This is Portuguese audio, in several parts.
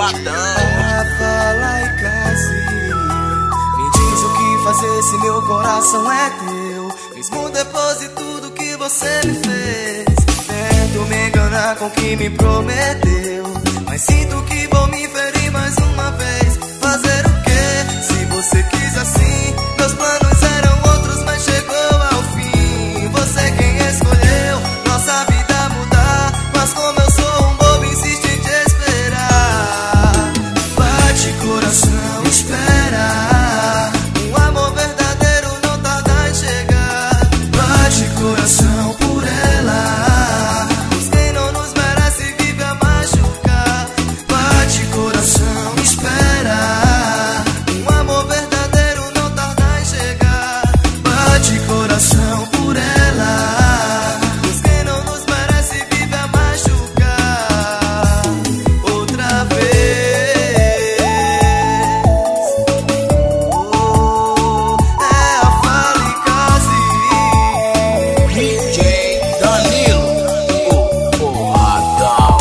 porradão. Fala e case, me diz o que fazer se meu coração é teu. Mesmo depois de tudo que você me fez, tento me enganar com o que me prometeu, mas sinto que vou me ferir mais uma vez. Fazer o quê? Se você quis assim, meus planos eram outros, mas chegou ao fim. Você quem escolheu nossa vida mudar, mas como eu sou um bobo, insisto em te esperar. Bate coração, espera, um amor verdadeiro não tarda em chegar. Bate coração por ela, pois quem não nos merece vive a machucar. Bate coração, espera, um amor verdadeiro não tarda em chegar. Bate coração por ela, pois quem não nos merece vive a machucar. Outra vez, é a Fala e Case. DJ Danilo, o porradão.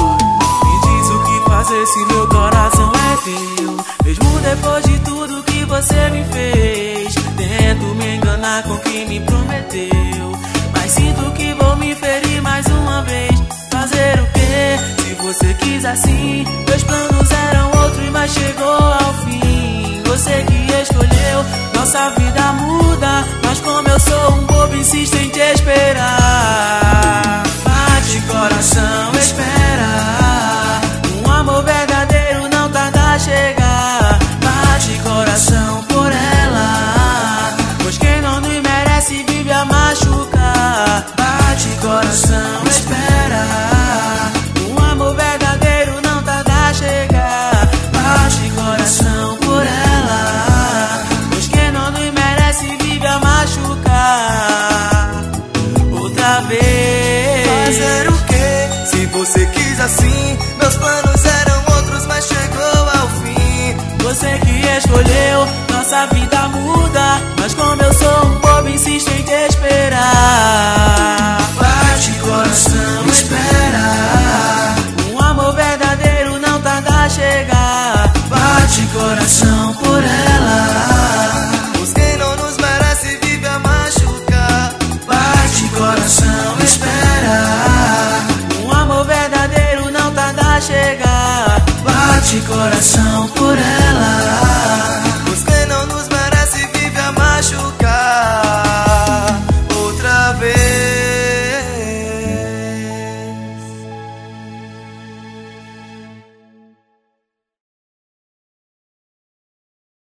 Me diz o que fazer se meu coração é teu. Mesmo depois de tudo que você me fez, tento me enganar com quem me prometeu, mas sinto que vou me ferir mais uma vez. Fazer o quê? Se você quis assim, meus planos eram outros, mas chegou ao fim. Você que escolheu nossa vida muda, mas como eu sou um bobo, insisto em te esperar. Bate coração, espera, um amor verdadeiro não tarda a chegar. Bate coração por ela, pois quem não nos merece vive a machucar. Bate coração, espera, um amor verdadeiro não tarda a chegar. Bate coração por ela, pois quem não nos merece vive a machucar. Outra vez, fazer o quê? Se você quis assim, meus planos eram outros, mas chegou ao fim. Você que escolheu nossa vida muda, mas como eu sou um bobo, insisto em te esperar. Bate coração, espera, um amor verdadeiro não tarda a chegar. Bate coração por ela, pois quem não nos merece vive a machucar. Bate coração, espera, um amor verdadeiro não tarda a chegar. Bate coração